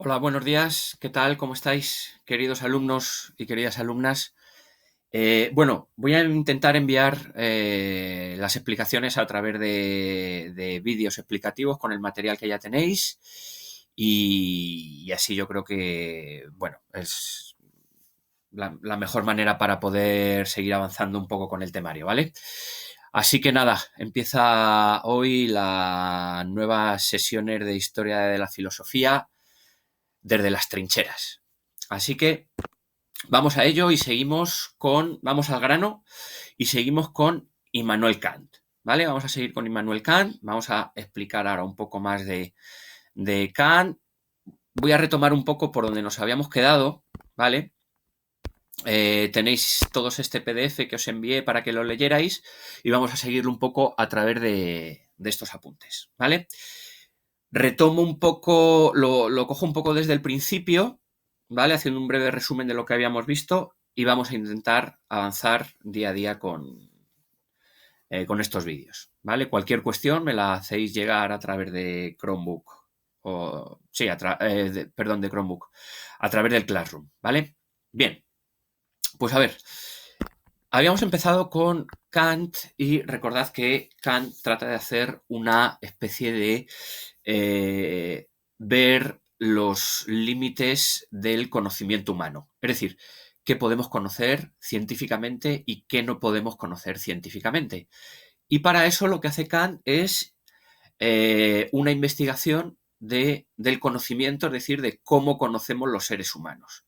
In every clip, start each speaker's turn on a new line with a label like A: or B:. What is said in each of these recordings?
A: Hola, buenos días. ¿Qué tal? ¿Cómo estáis, queridos alumnos y queridas alumnas? Bueno, voy a intentar enviar las explicaciones a través de vídeos explicativos con el material que ya tenéis y así yo creo que, bueno, es la mejor manera para poder seguir avanzando un poco con el temario, ¿vale? Así que nada, empieza hoy las nuevas sesiones de Historia de la Filosofía desde las trincheras. Así que vamos a ello y vamos al grano y seguimos con Immanuel Kant, ¿vale? Vamos a seguir con Immanuel Kant, vamos a explicar ahora un poco más de Kant. Voy a retomar un poco por donde nos habíamos quedado, ¿vale? Tenéis todos este PDF que os envié para que lo leyerais y vamos a seguirlo un poco a través de estos apuntes, ¿vale? Retomo un poco, lo cojo un poco desde el principio, ¿vale? Haciendo un breve resumen de lo que habíamos visto y vamos a intentar avanzar día a día con estos vídeos, ¿vale? Cualquier cuestión me la hacéis llegar a través de Chromebook, sí, perdón, de Chromebook, a través del Classroom, ¿vale? Bien, pues a ver, habíamos empezado con Kant y recordad que Kant trata de hacer una especie de ver los límites del conocimiento humano. Es decir, qué podemos conocer científicamente y qué no podemos conocer científicamente. Y para eso lo que hace Kant es una investigación del conocimiento, es decir, de cómo conocemos los seres humanos.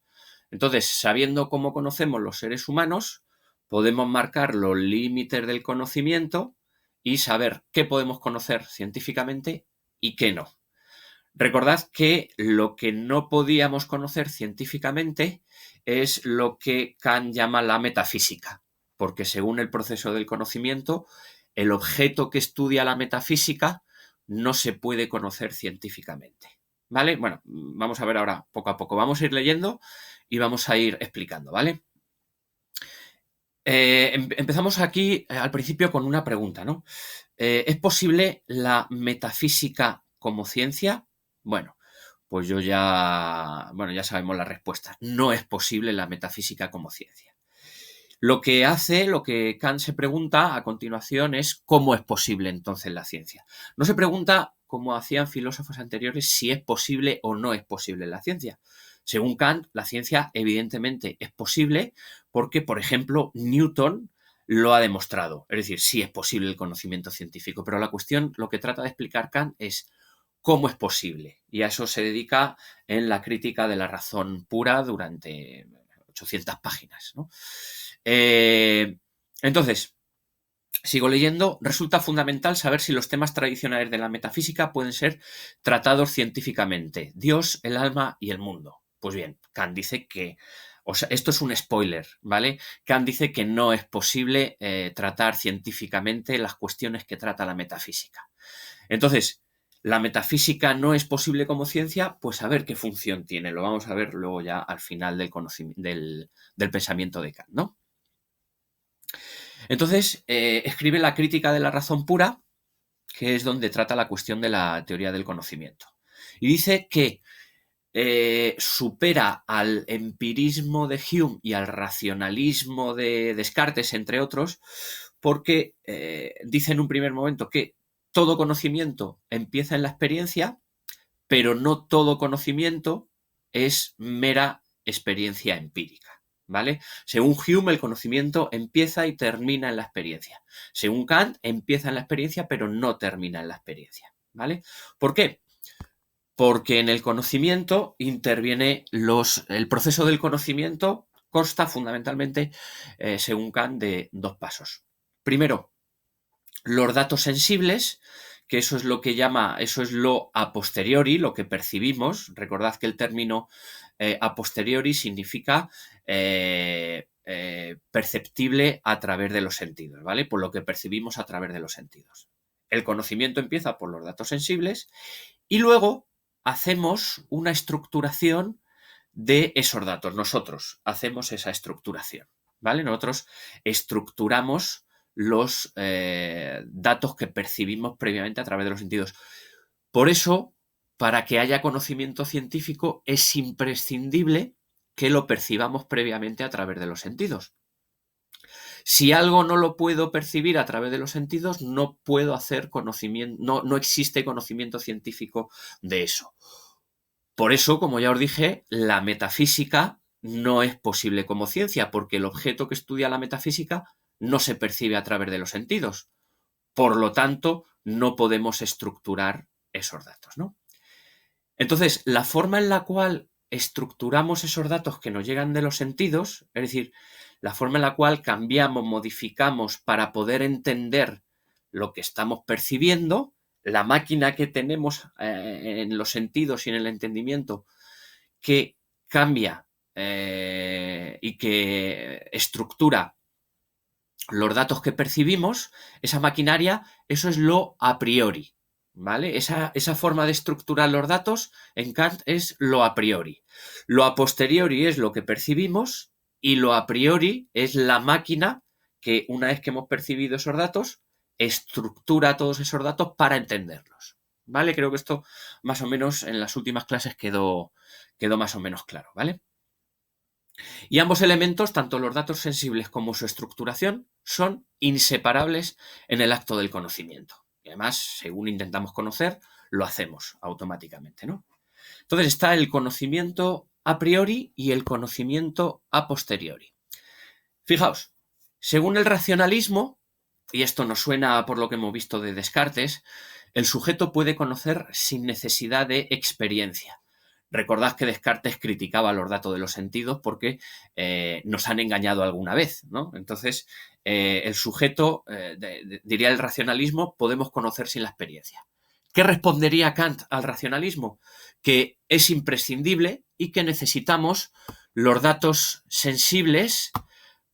A: Entonces, sabiendo cómo conocemos los seres humanos, podemos marcar los límites del conocimiento y saber qué podemos conocer científicamente y qué no. Recordad que lo que no podíamos conocer científicamente es lo que Kant llama la metafísica, porque según el proceso del conocimiento, el objeto que estudia la metafísica no se puede conocer científicamente. ¿Vale? Bueno, vamos a ver ahora poco a poco. Vamos a ir leyendo y vamos a ir explicando, ¿vale? Empezamos aquí al principio con una pregunta, ¿no? ¿Es posible la metafísica como ciencia? Bueno, pues ya sabemos la respuesta. No es posible la metafísica como ciencia. Lo que Kant se pregunta a continuación es cómo es posible entonces la ciencia. No se pregunta, como hacían filósofos anteriores, si es posible o no es posible la ciencia. Según Kant, la ciencia evidentemente es posible porque, por ejemplo, Newton lo ha demostrado. Es decir, sí es posible el conocimiento científico, pero la cuestión, lo que trata de explicar Kant es cómo es posible. Y a eso se dedica en la crítica de la razón pura durante 800 páginas, ¿no? Entonces, sigo leyendo. Resulta fundamental saber si los temas tradicionales de la metafísica pueden ser tratados científicamente. Dios, el alma y el mundo. Pues bien, Kant dice que, o sea, esto es un spoiler, ¿vale? Kant dice que no es posible tratar científicamente las cuestiones que trata la metafísica. Entonces, ¿la metafísica no es posible como ciencia? Pues a ver qué función tiene. Lo vamos a ver luego ya al final del pensamiento de Kant, ¿no? Entonces, escribe la crítica de la razón pura, que es donde trata la cuestión de la teoría del conocimiento. Y dice que supera al empirismo de Hume y al racionalismo de Descartes, entre otros, porque dice en un primer momento que todo conocimiento empieza en la experiencia, pero no todo conocimiento es mera experiencia empírica. ¿Vale? Según Hume, el conocimiento empieza y termina en la experiencia. Según Kant, empieza en la experiencia, pero no termina en la experiencia. ¿Vale? ¿Por qué? Porque en el conocimiento interviene el proceso del conocimiento consta fundamentalmente, según Kant, de dos pasos. Primero, los datos sensibles, que eso es lo a posteriori, lo que percibimos. Recordad que el término a posteriori significa perceptible a través de los sentidos, ¿vale? Por lo que percibimos a través de los sentidos. El conocimiento empieza por los datos sensibles y luego hacemos una estructuración de esos datos. Nosotros hacemos esa estructuración, ¿vale? Nosotros estructuramos los datos que percibimos previamente a través de los sentidos. Por eso para que haya conocimiento científico es imprescindible que lo percibamos previamente a través de los sentidos. Si algo no lo puedo percibir a través de los sentidos, no puedo hacer conocimiento, no existe conocimiento científico de eso. Por eso, como ya os dije, la metafísica no es posible como ciencia, porque el objeto que estudia la metafísica no se percibe a través de los sentidos. Por lo tanto, no podemos estructurar esos datos, ¿no? Entonces, la forma en la cual estructuramos esos datos que nos llegan de los sentidos, es decir, la forma en la cual cambiamos, modificamos para poder entender lo que estamos percibiendo, la máquina que tenemos en los sentidos y en el entendimiento que cambia y que estructura los datos que percibimos, esa maquinaria, eso es lo a priori, ¿vale? Esa forma de estructurar los datos en Kant es lo a priori. Lo a posteriori es lo que percibimos y lo a priori es la máquina que, una vez que hemos percibido esos datos, estructura todos esos datos para entenderlos, ¿vale? Creo que esto más o menos en las últimas clases quedó más o menos claro, ¿vale? Y ambos elementos, tanto los datos sensibles como su estructuración, son inseparables en el acto del conocimiento. Y además, según intentamos conocer, lo hacemos automáticamente, ¿no? Entonces está el conocimiento a priori y el conocimiento a posteriori. Fijaos, según el racionalismo, y esto nos suena por lo que hemos visto de Descartes, el sujeto puede conocer sin necesidad de experiencia. Recordad que Descartes criticaba los datos de los sentidos porque nos han engañado alguna vez, ¿no? Entonces, el sujeto, diría el racionalismo, podemos conocer sin la experiencia. ¿Qué respondería Kant al racionalismo? Que es imprescindible y que necesitamos los datos sensibles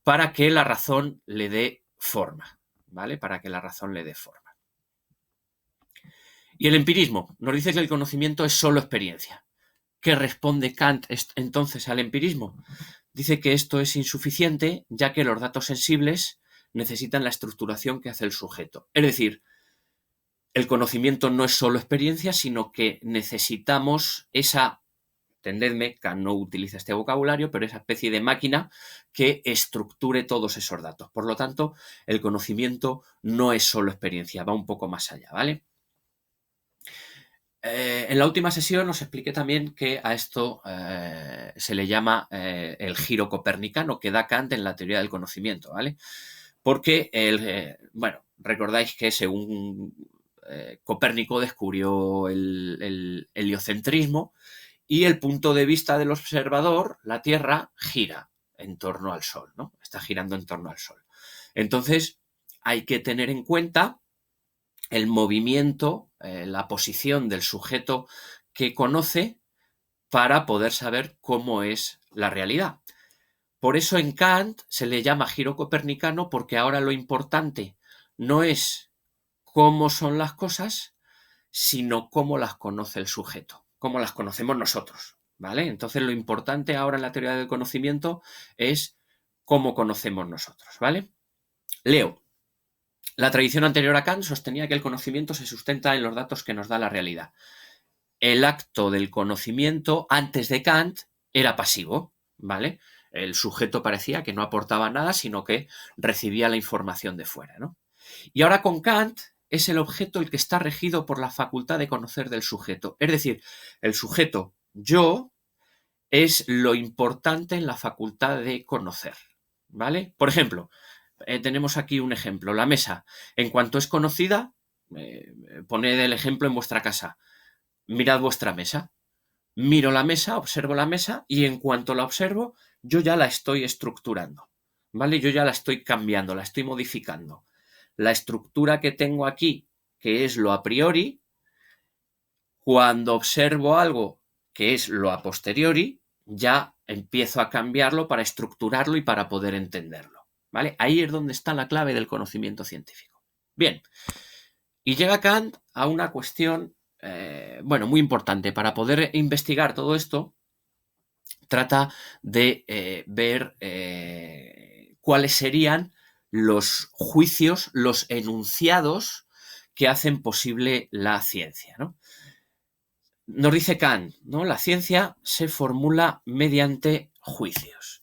A: para que la razón le dé forma, ¿vale? Para que la razón le dé forma. Y el empirismo nos dice que el conocimiento es solo experiencia. ¿Qué responde Kant entonces al empirismo? Dice que esto es insuficiente, ya que los datos sensibles necesitan la estructuración que hace el sujeto. Es decir, el conocimiento no es solo experiencia, sino que necesitamos esa, entendedme, Kant no utiliza este vocabulario, pero esa especie de máquina que estructure todos esos datos. Por lo tanto, el conocimiento no es solo experiencia, va un poco más allá, ¿vale? En la última sesión os expliqué también que a esto se le llama el giro copernicano que da Kant en la teoría del conocimiento, ¿vale? Porque, bueno, recordáis que según Copérnico descubrió el heliocentrismo y el punto de vista del observador, la Tierra, gira en torno al Sol, ¿no? Está girando en torno al Sol. Entonces, hay que tener en cuenta el movimiento, la posición del sujeto que conoce para poder saber cómo es la realidad. Por eso en Kant se le llama giro copernicano, porque ahora lo importante no es cómo son las cosas, sino cómo las conoce el sujeto, cómo las conocemos nosotros, ¿vale? Entonces lo importante ahora en la teoría del conocimiento es cómo conocemos nosotros, ¿vale? Leo. La tradición anterior a Kant sostenía que el conocimiento se sustenta en los datos que nos da la realidad. El acto del conocimiento antes de Kant era pasivo, ¿vale? El sujeto parecía que no aportaba nada, sino que recibía la información de fuera, ¿no? Y ahora con Kant es el objeto el que está regido por la facultad de conocer del sujeto. Es decir, el sujeto, yo, es lo importante en la facultad de conocer, ¿vale? Por ejemplo, tenemos aquí un ejemplo, la mesa. En cuanto es conocida, poned el ejemplo en vuestra casa. Mirad vuestra mesa. Miro la mesa, observo la mesa y en cuanto la observo, yo ya la estoy estructurando, ¿vale? Yo ya la estoy cambiando, la estoy modificando. La estructura que tengo aquí, que es lo a priori, cuando observo algo que es lo a posteriori, ya empiezo a cambiarlo para estructurarlo y para poder entenderlo, ¿vale? Ahí es donde está la clave del conocimiento científico. Bien, y llega Kant a una cuestión, bueno, muy importante. Para poder investigar todo esto, trata de ver cuáles serían los juicios, los enunciados que hacen posible la ciencia, ¿no? nos dice Kant, ¿no? La ciencia se formula mediante juicios.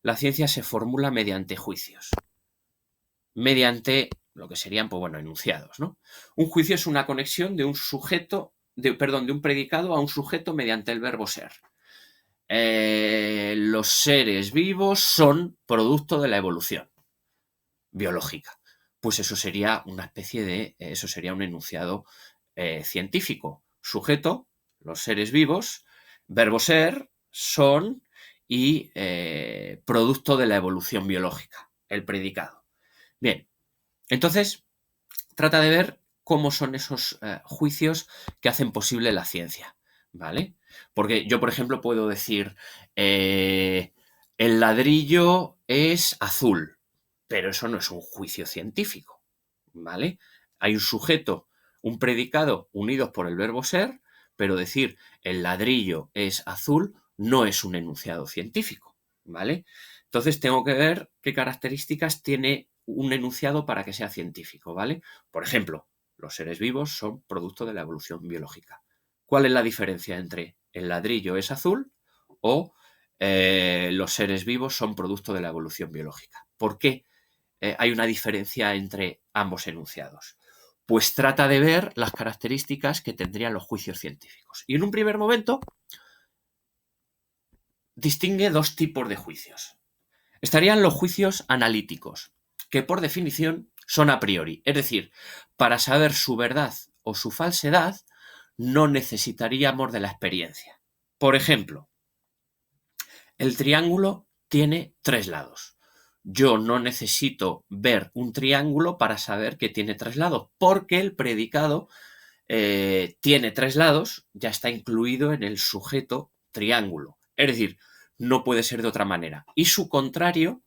A: La ciencia se formula mediante juicios. Mediante lo que serían, pues bueno, enunciados, ¿no? Un juicio es una conexión de un sujeto, de un predicado a un sujeto mediante el verbo ser. Los seres vivos son producto de la evolución biológica. Pues eso sería una especie de, eso sería un enunciado científico. Sujeto, los seres vivos, verbo ser, son y producto de la evolución biológica, el predicado. Bien, entonces trata de ver cómo son esos juicios que hacen posible la ciencia, ¿vale? Porque yo, por ejemplo, puedo decir, el ladrillo es azul, pero eso no es un juicio científico, ¿vale? Hay un sujeto, un predicado unidos por el verbo ser, pero decir el ladrillo es azul no es un enunciado científico, ¿vale? Entonces tengo que ver qué características tiene un enunciado para que sea científico, ¿vale? Por ejemplo, los seres vivos son producto de la evolución biológica. ¿Cuál es la diferencia entre el ladrillo es azul o los seres vivos son producto de la evolución biológica? ¿Por qué hay una diferencia entre ambos enunciados? Pues trata de ver las características que tendrían los juicios científicos. Y en un primer momento distingue dos tipos de juicios. Estarían los juicios analíticos, que por definición son a priori. Es decir, para saber su verdad o su falsedad, no necesitaríamos de la experiencia. Por ejemplo, el triángulo tiene 3 lados. Yo no necesito ver un triángulo para saber que tiene 3 lados, porque el predicado tiene 3 lados, ya está incluido en el sujeto triángulo. Es decir, no puede ser de otra manera. Y su contrario,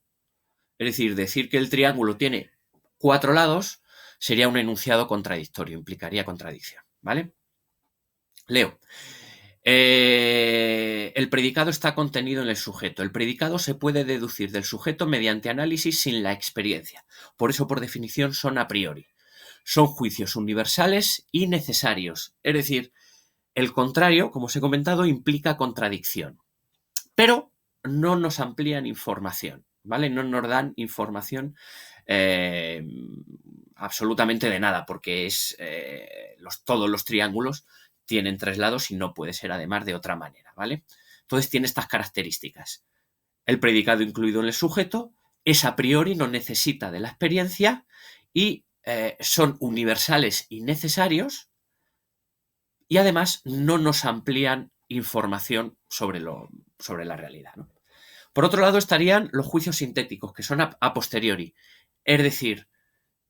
A: es decir que el triángulo tiene 4 lados, sería un enunciado contradictorio, implicaría contradicción, ¿vale? Leo. El predicado está contenido en el sujeto. El predicado se puede deducir del sujeto mediante análisis sin la experiencia. Por eso, por definición, son a priori. Son juicios universales y necesarios. Es decir, el contrario, como os he comentado, implica contradicción. Pero no nos amplían información, ¿vale? No nos dan información absolutamente de nada, porque todos los triángulos tienen 3 lados y no puede ser además de otra manera, ¿vale? Entonces tiene estas características. El predicado incluido en el sujeto es a priori, no necesita de la experiencia y son universales y necesarios y además no nos amplían información sobre la realidad, ¿no? Por otro lado estarían los juicios sintéticos, que son a posteriori, es decir,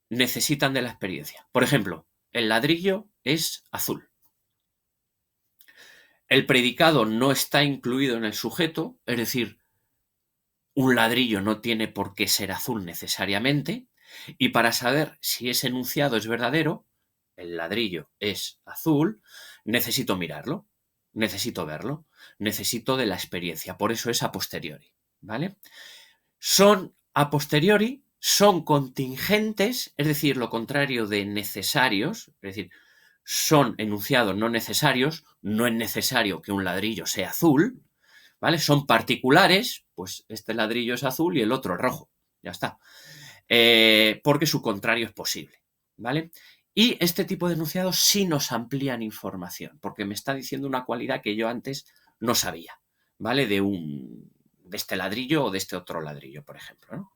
A: necesitan de la experiencia. Por ejemplo, el ladrillo es azul. El predicado no está incluido en el sujeto, es decir, un ladrillo no tiene por qué ser azul necesariamente, y para saber si ese enunciado es verdadero, el ladrillo es azul, necesito mirarlo, necesito verlo, necesito de la experiencia, por eso es a posteriori, ¿vale? Son a posteriori, son contingentes, es decir, lo contrario de necesarios, es decir, son enunciados no necesarios, no es necesario que un ladrillo sea azul, ¿vale? Son particulares, pues este ladrillo es azul y el otro es rojo, ya está. Porque su contrario es posible, ¿vale? Y este tipo de enunciados sí nos amplían información, porque me está diciendo una cualidad que yo antes no sabía, ¿vale? De este ladrillo o de este otro ladrillo, por ejemplo, ¿no?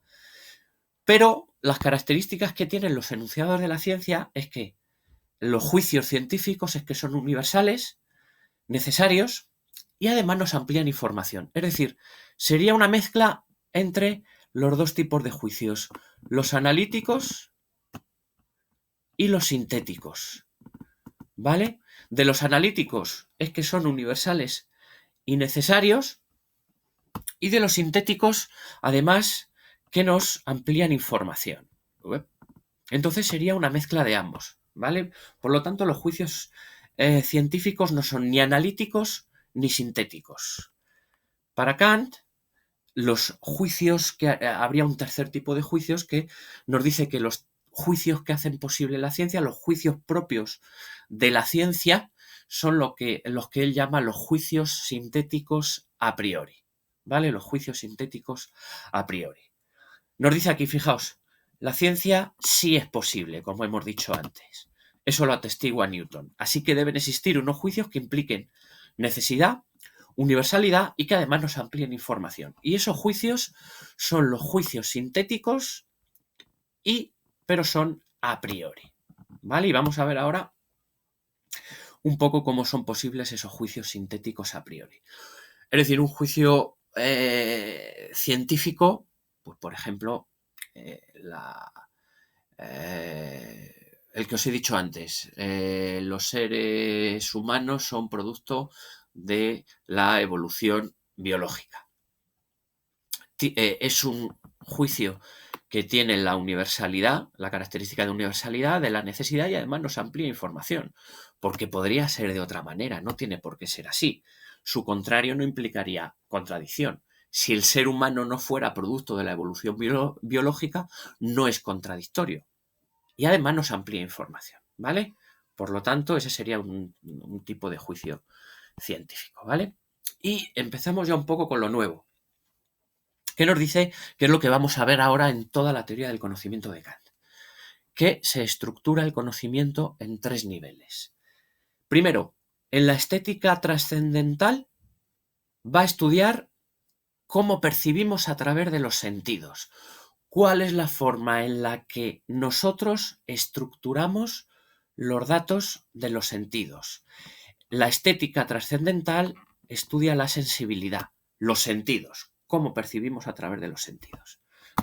A: Pero las características que tienen los enunciados de la ciencia es que los juicios científicos es que son universales, necesarios y además nos amplían información. Es decir, sería una mezcla entre los dos tipos de juicios, los analíticos y los sintéticos, ¿vale? De los analíticos es que son universales y necesarios, y de los sintéticos, además, que nos amplían información. Entonces sería una mezcla de ambos, ¿vale? Por lo tanto, los juicios científicos no son ni analíticos ni sintéticos. Para Kant, los juicios, habría un tercer tipo de juicios que nos dice que los juicios que hacen posible la ciencia, los juicios propios de la ciencia, son los que él llama los juicios sintéticos a priori, ¿vale? Los juicios sintéticos a priori. Nos dice aquí, fijaos, la ciencia sí es posible, como hemos dicho antes. Eso lo atestigua Newton. Así que deben existir unos juicios que impliquen necesidad, universalidad y que además nos amplíen información. Y esos juicios son los juicios sintéticos pero son a priori, ¿vale? Y vamos a ver ahora un poco cómo son posibles esos juicios sintéticos a priori. Es decir, un juicio científico, pues por ejemplo, el que os he dicho antes, los seres humanos son producto de la evolución biológica. Es un juicio que tiene la universalidad, la característica de universalidad, de la necesidad y además nos amplía información, porque podría ser de otra manera, no tiene por qué ser así. Su contrario no implicaría contradicción. Si el ser humano no fuera producto de la evolución biológica, no es contradictorio. Y además nos amplía información, ¿vale? Por lo tanto, ese sería un tipo de juicio científico, ¿vale? Y empezamos ya un poco con lo nuevo, que nos dice que es lo que vamos a ver ahora en toda la teoría del conocimiento de Kant, que se estructura el conocimiento en 3 niveles. Primero, en la estética trascendental va a estudiar cómo percibimos a través de los sentidos, cuál es la forma en la que nosotros estructuramos los datos de los sentidos. La estética trascendental estudia la sensibilidad, los sentidos, cómo percibimos a través de los sentidos,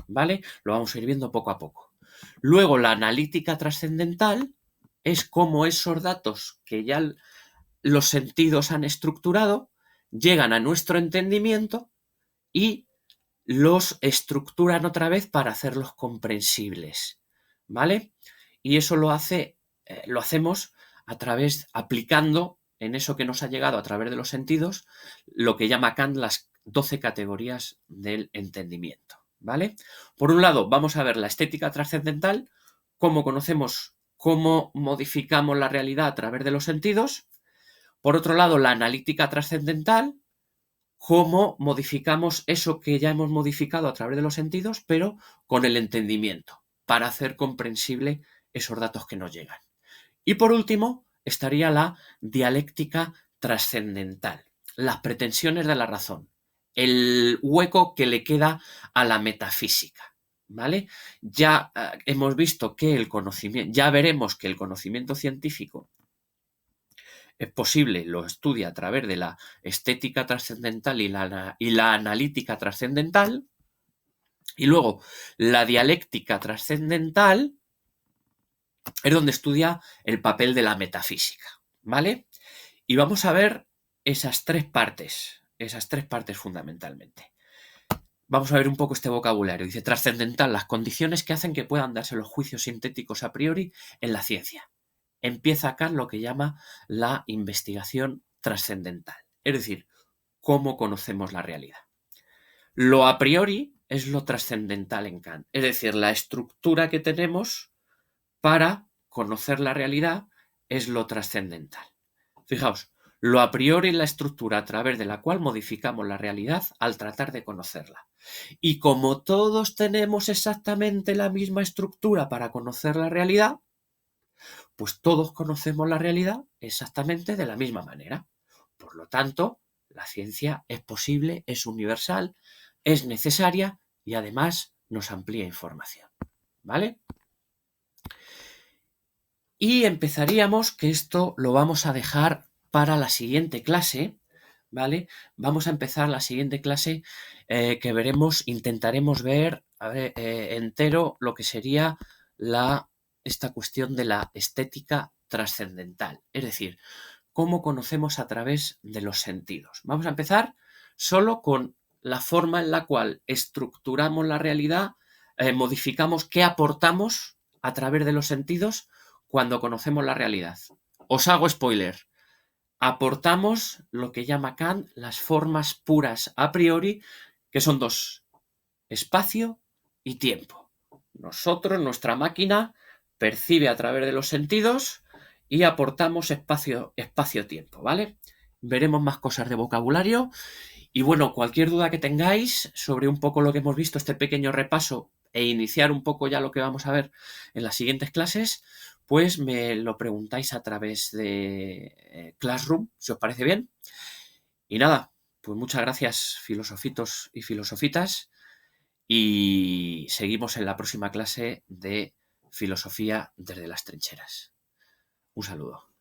A: ¿vale? Lo vamos a ir viendo poco a poco. Luego, la analítica trascendental es cómo esos datos que ya los sentidos han estructurado llegan a nuestro entendimiento y los estructuran otra vez para hacerlos comprensibles, ¿vale? Y eso lo hacemos aplicando en eso que nos ha llegado a través de los sentidos, lo que llama Kant las 12 categorías del entendimiento, ¿vale? Por un lado, vamos a ver la estética trascendental, cómo conocemos, cómo modificamos la realidad a través de los sentidos. Por otro lado, la analítica trascendental, cómo modificamos eso que ya hemos modificado a través de los sentidos, pero con el entendimiento, para hacer comprensible esos datos que nos llegan. Y por último, estaría la dialéctica trascendental, las pretensiones de la razón, el hueco que le queda a la metafísica, ¿vale? Ya hemos visto que ya veremos que el conocimiento científico es posible, lo estudia a través de la estética trascendental y la analítica trascendental. Y luego, la dialéctica trascendental es donde estudia el papel de la metafísica, ¿vale? Y vamos a ver esas tres partes fundamentalmente. Vamos a ver un poco este vocabulario. Dice trascendental, las condiciones que hacen que puedan darse los juicios sintéticos a priori en la ciencia. Empieza acá lo que llama la investigación trascendental, es decir, cómo conocemos la realidad. Lo a priori es lo trascendental en Kant, es decir, la estructura que tenemos para conocer la realidad es lo trascendental. Fijaos, lo a priori es la estructura a través de la cual modificamos la realidad al tratar de conocerla. Y como todos tenemos exactamente la misma estructura para conocer la realidad, pues todos conocemos la realidad exactamente de la misma manera. Por lo tanto, la ciencia es posible, es universal, es necesaria y además nos amplía información, ¿vale? Y empezaríamos, que esto lo vamos a dejar para la siguiente clase, ¿vale? Vamos a empezar la siguiente clase que intentaremos ver entero lo que sería esta cuestión de la estética trascendental, es decir, cómo conocemos a través de los sentidos. Vamos a empezar solo con la forma en la cual estructuramos la realidad, modificamos qué aportamos a través de los sentidos cuando conocemos la realidad. Os hago spoiler. Aportamos lo que llama Kant las formas puras a priori, que son 2, espacio y tiempo. Nosotros, nuestra máquina, percibe a través de los sentidos y aportamos espacio-tiempo, ¿vale? Veremos más cosas de vocabulario y bueno, cualquier duda que tengáis sobre un poco lo que hemos visto, este pequeño repaso e iniciar un poco ya lo que vamos a ver en las siguientes clases, pues me lo preguntáis a través de Classroom, si os parece bien. Y nada, pues muchas gracias, filosofitos y filosofitas, y seguimos en la próxima clase de Filosofía desde las trincheras. Un saludo.